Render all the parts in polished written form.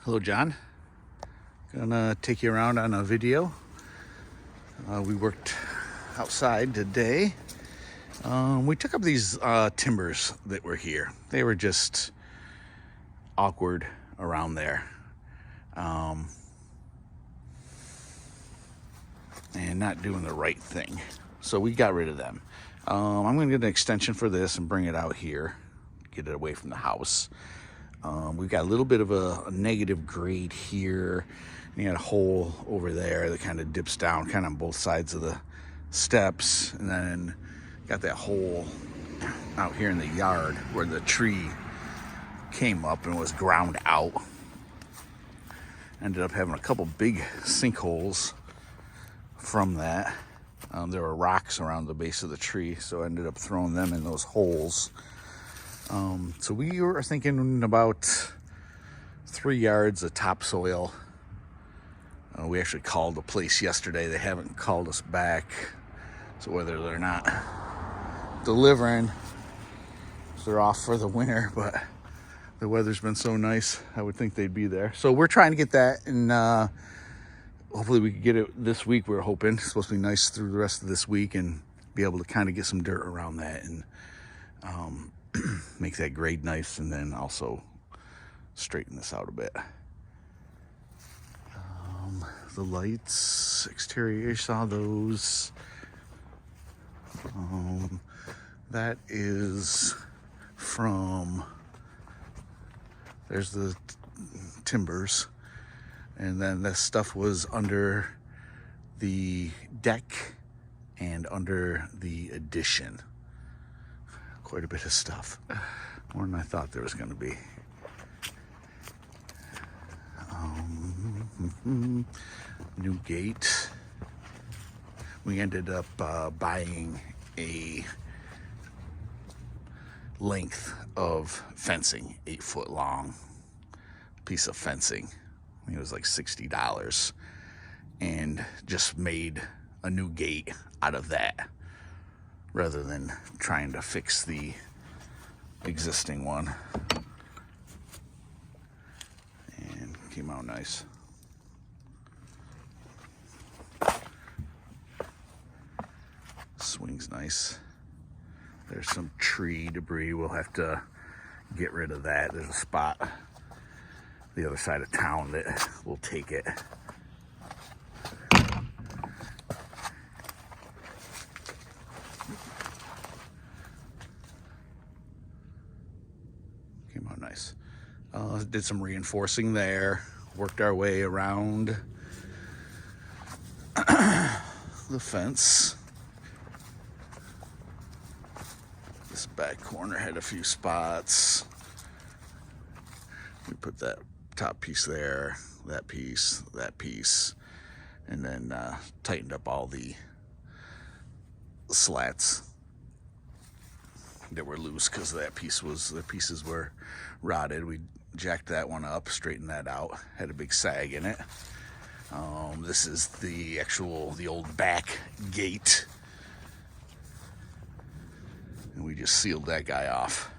Hello, John. Gonna take you around on a video. We worked outside today. We took up these timbers that were here. They were just awkward around there. And not doing the right thing. So we got rid of them. I'm gonna get an extension for this and bring it out here, get it away from the house. We've got a little bit of a negative grade here, and you got a hole over there that kind of dips down kind of on both sides of the steps, and then got that hole out here in the yard where the tree came up and was ground out. Ended up having a couple big sinkholes from that. There were rocks around the base of the tree, so I ended up throwing them in those holes. So we were thinking about 3 yards of topsoil. We actually called the place yesterday. They haven't called us back. So whether they're not delivering, they're off for the winter, but the weather's been so nice, I would think they'd be there. So we're trying to get that, and hopefully we can get it this week. We're hoping it's supposed to be nice through the rest of this week and be able to kind of get some dirt around that and make that grade nice, and then also straighten this out a bit. The lights, exterior, you saw those. That is from, there's the timbers, and then this stuff was under the deck and under the addition. Quite a bit of stuff, more than I thought there was going to be. New gate. We ended up buying a length of fencing, 8 foot long piece of fencing. I think it was like $60, and just made a new gate out of that, rather than trying to fix the existing one. And came out nice. Swing's nice. There's some tree debris. We'll have to get rid of that. There's a spot the other side of town that will take it. Came out nice. Did some reinforcing there. Worked our way around the fence. This back corner had a few spots. We put that top piece there, that piece, and then tightened up all the slats that were loose because the pieces were rotted. We jacked that one up, straightened that out, had a big sag in it. This is the old back gate, and we just sealed that guy off.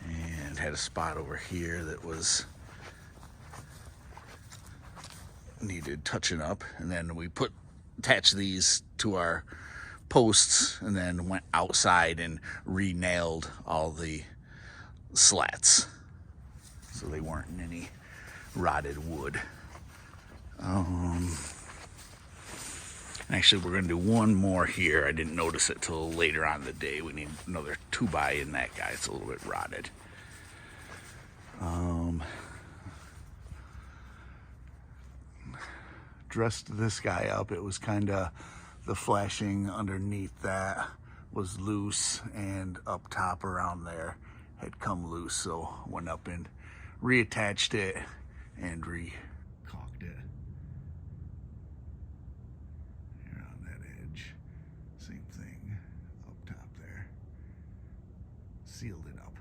And had a spot over here that was needed touching up, and then we attached these to our posts, and then went outside and re-nailed all the slats so they weren't in any rotted wood. Actually, we're going to do one more here. I didn't notice it till later on in the day. We need another 2x in that guy. It's a little bit rotted. Dressed this guy up. It was kind of, the flashing underneath that was loose, and up top around there had come loose, so went up and reattached it and caulked it. Here on that edge, same thing, up top there, sealed it up.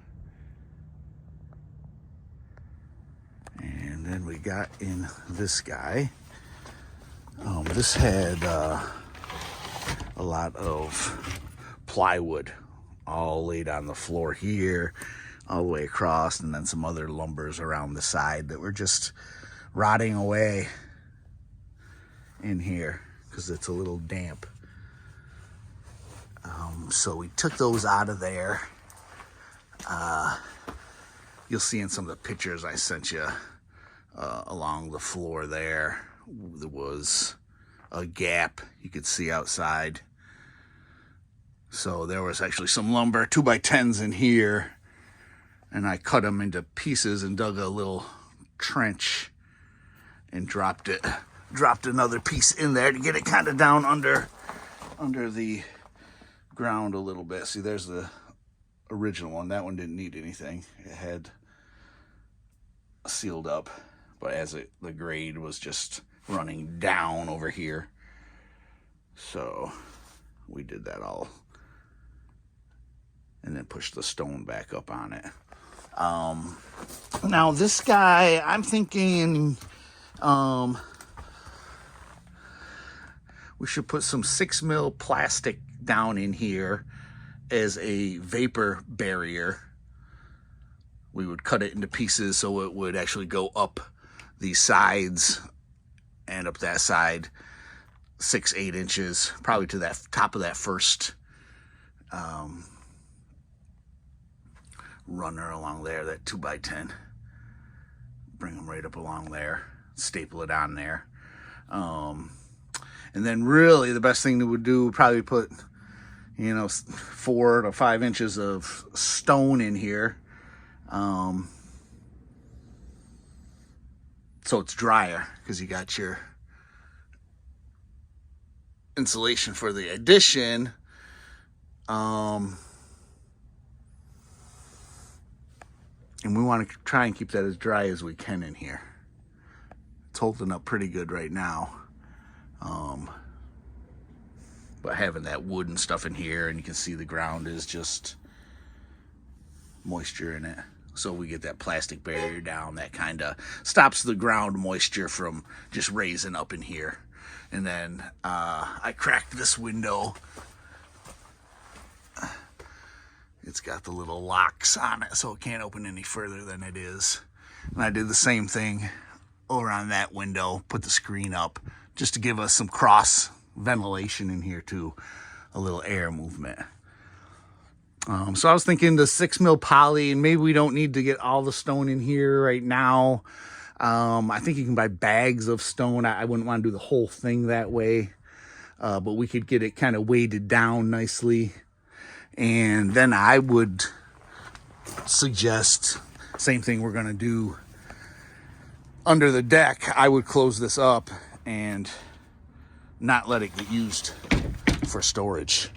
And then we got in this guy. This had a lot of plywood all laid on the floor here, all the way across, and then some other lumbers around the side that were just rotting away in here because it's a little damp. So we took those out of there. You'll see in some of the pictures I sent you along the floor there was a gap you could see outside. So there was actually some lumber, 2x10s in here, and I cut them into pieces and dug a little trench and dropped another piece in there to get it kind of down under the ground a little bit. See, there's the original one. That one didn't need anything. It had sealed up, but the grade was just running down over here, so we did that all and then pushed the stone back up on it. Now this guy, I'm thinking we should put some 6 mil plastic down in here as a vapor barrier. We would cut it into pieces so it would actually go up the sides and up that side 6-8 inches, probably to that top of that first runner along there, that 2x10. Bring them right up along there, staple it on there. And then really the best thing that would do would probably put 4 to 5 inches of stone in here, so it's drier, because you got your insulation for the addition. And we want to try and keep that as dry as we can in here. It's holding up pretty good right now. But having that wood and stuff in here, and you can see the ground is just moisture in it. So we get that plastic barrier down that kind of stops the ground moisture from just raising up in here. And then I cracked this window. It's got the little locks on it, so it can't open any further than it is. And I did the same thing over on that window, put the screen up just to give us some cross ventilation in here too, a little air movement. So I was thinking the 6 mil poly, and maybe we don't need to get all the stone in here right now. I think you can buy bags of stone. I wouldn't want to do the whole thing that way, but we could get it kind of weighted down nicely. And then I would suggest, same thing we're going to do under the deck, I would close this up and not let it get used for storage.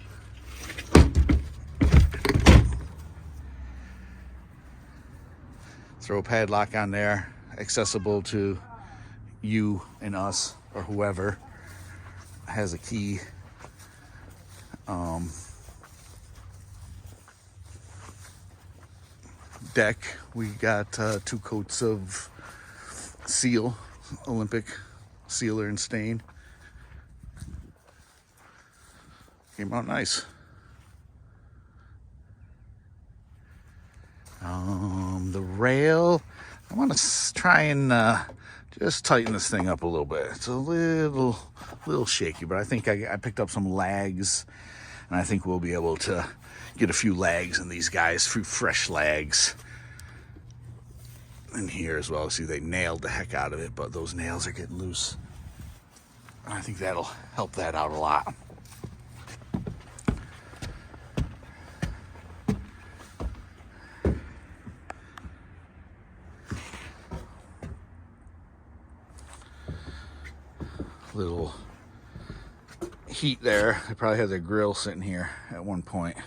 Throw a padlock on there, accessible to you and us or whoever has a key. Deck, we got 2 coats of seal, Olympic sealer and stain. Came out nice. The rail, I want to try and just tighten this thing up a little bit. It's a little shaky, but I think I picked up some lags, and I think we'll be able to get a few lags in these guys, a few fresh lags in here as well. See, they nailed the heck out of it, but those nails are getting loose. I think that'll help that out a lot. Little heat there. They probably had their grill sitting here at one point.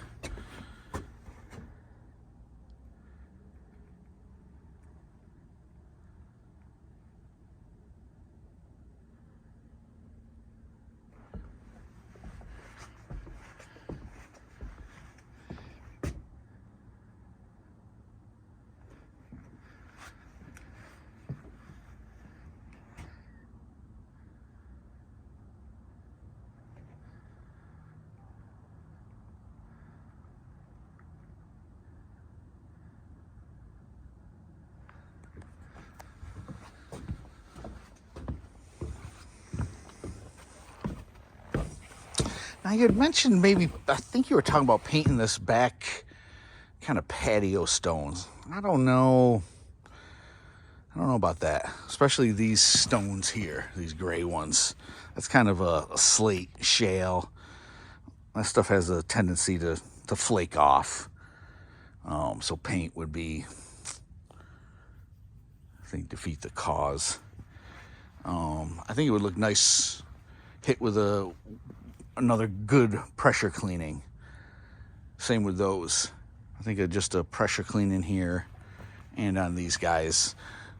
Now you had mentioned maybe, I think you were talking about painting this back kind of patio stones. I don't know about that, especially these stones here, these gray ones. That's kind of a slate shale. That stuff has a tendency to flake off. So paint would be, I think, defeat the cause. I think it would look nice hit with another good pressure cleaning. Same with those. I think just a pressure cleaning here and on these guys.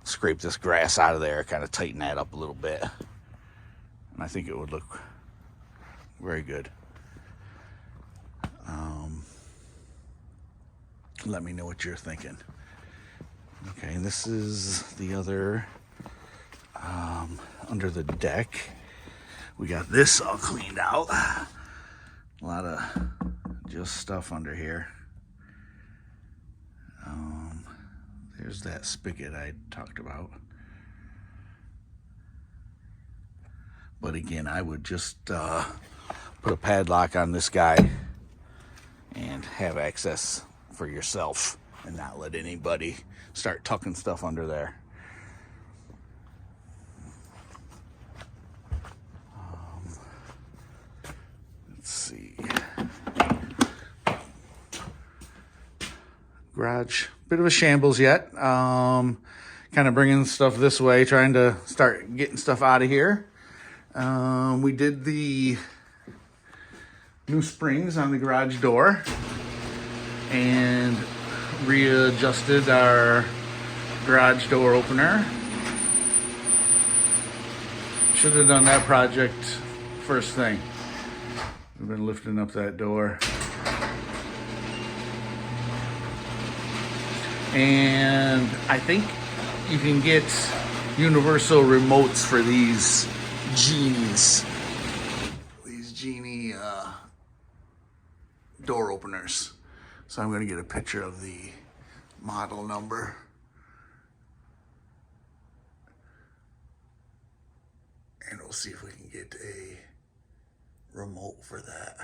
Scrape this grass out of there, kind of tighten that up a little bit. And I think it would look very good. Let me know what you're thinking. Okay, and this is the other, under the deck. We got this all cleaned out. A lot of just stuff under here. There's that spigot I talked about. But again, I would just put a padlock on this guy and have access for yourself and not let anybody start tucking stuff under there. Let's see. Garage, bit of a shambles yet. Kind of bringing stuff this way, trying to start getting stuff out of here. We did the new springs on the garage door and readjusted our garage door opener. Should have done that project first thing. We've been lifting up that door. And I think you can get universal remotes for these genies. These genie door openers. So I'm going to get a picture of the model number. And we'll see if we can get a remote for that.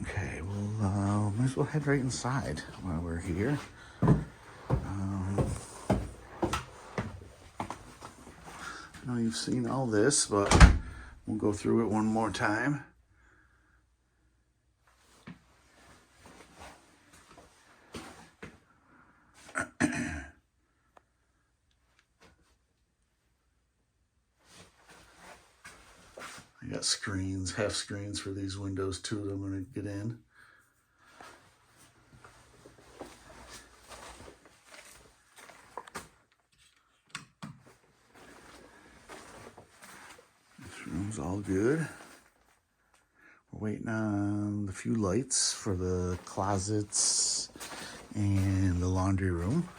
Okay, well, might as well head right inside while we're here. I know you've seen all this, but we'll go through it one more time. I got screens, half screens for these windows too that I'm going to get in. This room's all good. We're waiting on the few lights for the closets and the laundry room.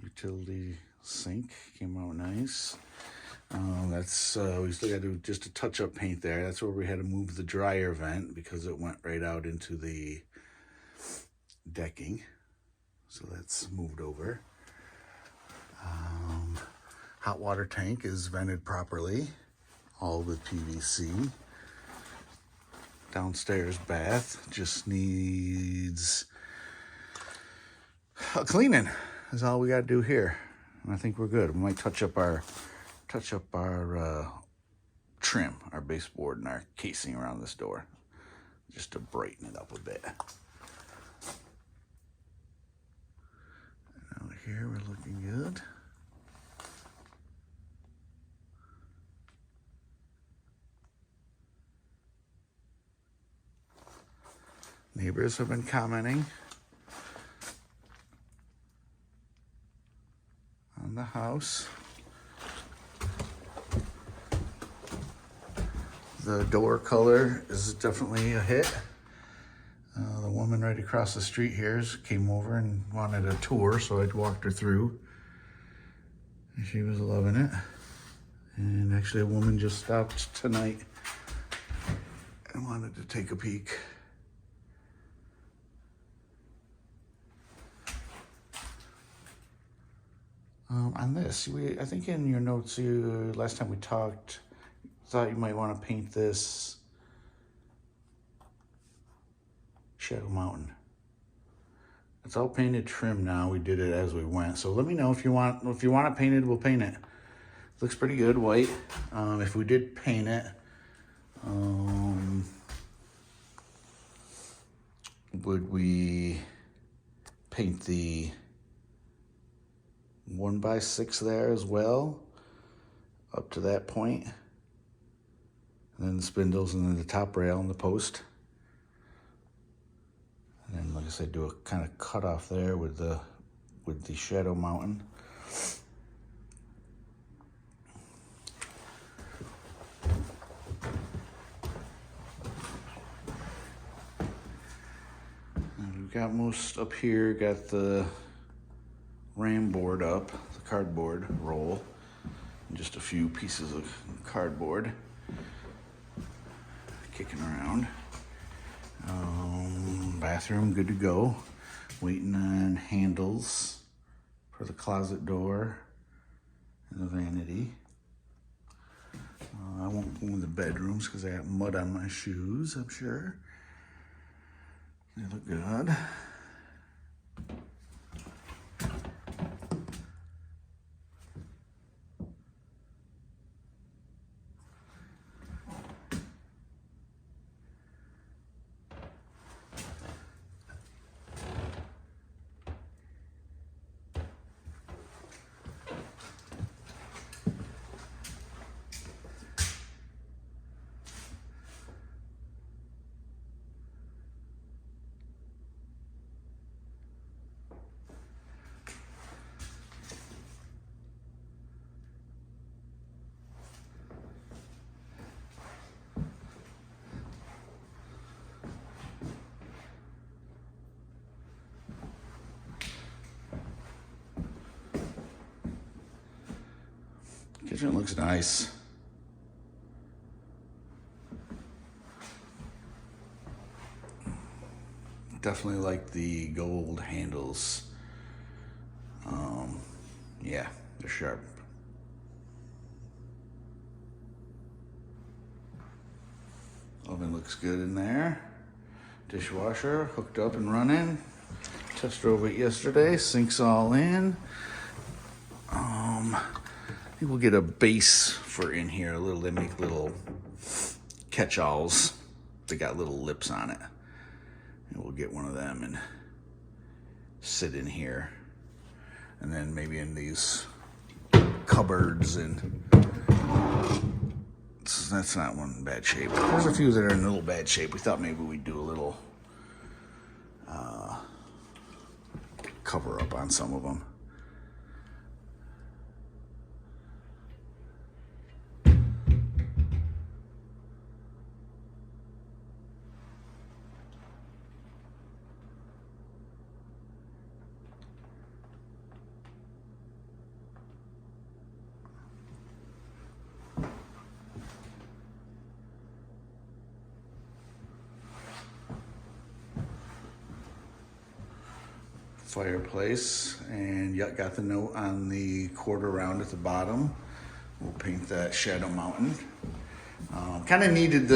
Utility sink came out nice. We still got to do just a touch-up paint there. That's where we had to move the dryer vent because it went right out into the decking. So that's moved over. Hot water tank is vented properly, all with PVC. Downstairs bath just needs a cleaning. Is all we got to do here. And I think we're good. We might touch up our trim, our baseboard and our casing around this door, just to brighten it up a bit. And out here we're looking good. Neighbors have been commenting on the house. The door color is definitely a hit. The woman right across the street here came over and wanted a tour, so I walked her through. And she was loving it. And actually a woman just stopped tonight and wanted to take a peek. On this, I think in your notes, last time we talked, thought you might want to paint this Shadow Mountain. It's all painted trim now. We did it as we went. So let me know if you want it painted, we'll paint it. Looks pretty good, white. If we did paint it, would we paint the 1x6 there as well, up to that point, and then the spindles, and then the top rail and the post, and then, like I said, do a kind of cut off there with the Shadow Mountain. And we've got most up here. Got the ram board up, the cardboard roll, and just a few pieces of cardboard kicking around. Bathroom good to go. Waiting on handles for the closet door and the vanity. I won't go in the bedrooms because I got mud on my shoes, I'm sure. They look good. Kitchen looks nice. Definitely like the gold handles. Yeah, they're sharp. Oven looks good in there. Dishwasher hooked up and running. Test drove it yesterday. Sink's all in. Maybe we'll get a base for in here. They make little catch-alls. They got little lips on it. And we'll get one of them and sit in here. And then maybe in these cupboards, and that's not one in bad shape. There's a few that are in a little bad shape. We thought maybe we'd do a little cover up on some of them. Fireplace, and got the note on the quarter round at the bottom. We'll paint that Shadow Mountain. Kind of needed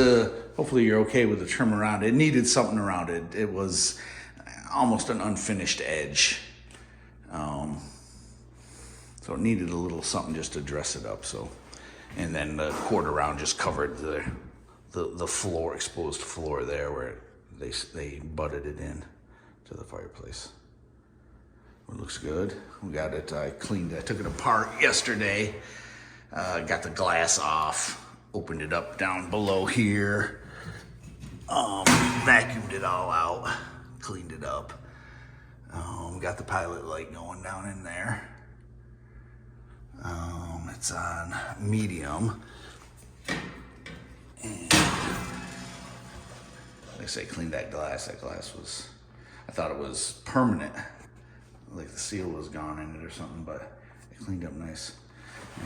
hopefully you're okay with the trim around it. It needed something around it. It was almost an unfinished edge. So it needed a little something just to dress it up. So, and then the quarter round just covered the floor, exposed floor there where they butted it in to the fireplace. It looks good. We got it, I took it apart yesterday. Got the glass off, opened it up down below here. Vacuumed it all out, cleaned it up. Got the pilot light going down in there. It's on medium. And like I say, cleaned that glass. That glass was, I thought it was permanent. Like the seal was gone in it or something, but it cleaned up nice.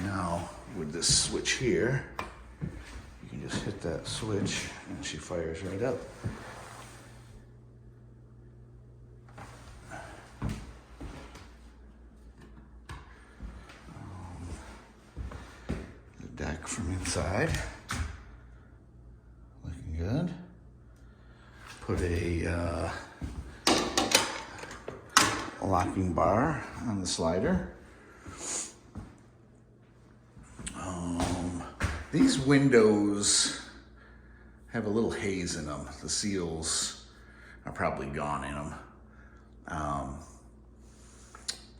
Now, with this switch here, you can just hit that switch and she fires right up. Put a locking bar on the slider. These windows have a little haze in them. The seals are probably gone in them.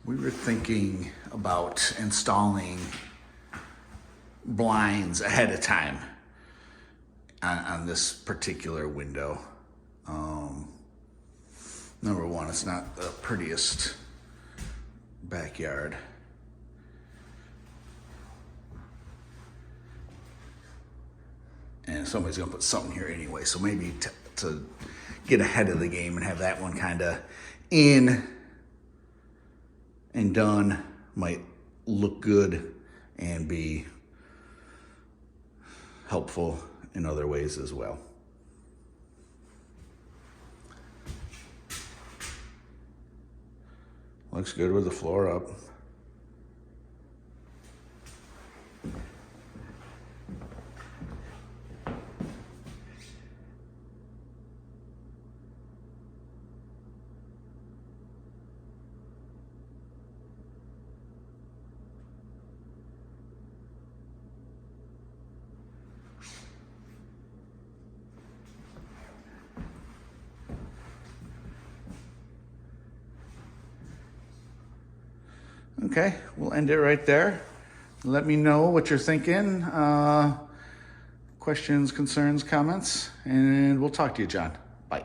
We were thinking about installing blinds ahead of time on this particular window. Number one, it's not the prettiest backyard. And somebody's gonna put something here anyway, so maybe to get ahead of the game and have that one kind of in and done might look good and be helpful in other ways as well. Looks good with the floor up. Okay, we'll end it right there. Let me know what you're thinking. Questions, concerns, comments, and we'll talk to you, John. Bye.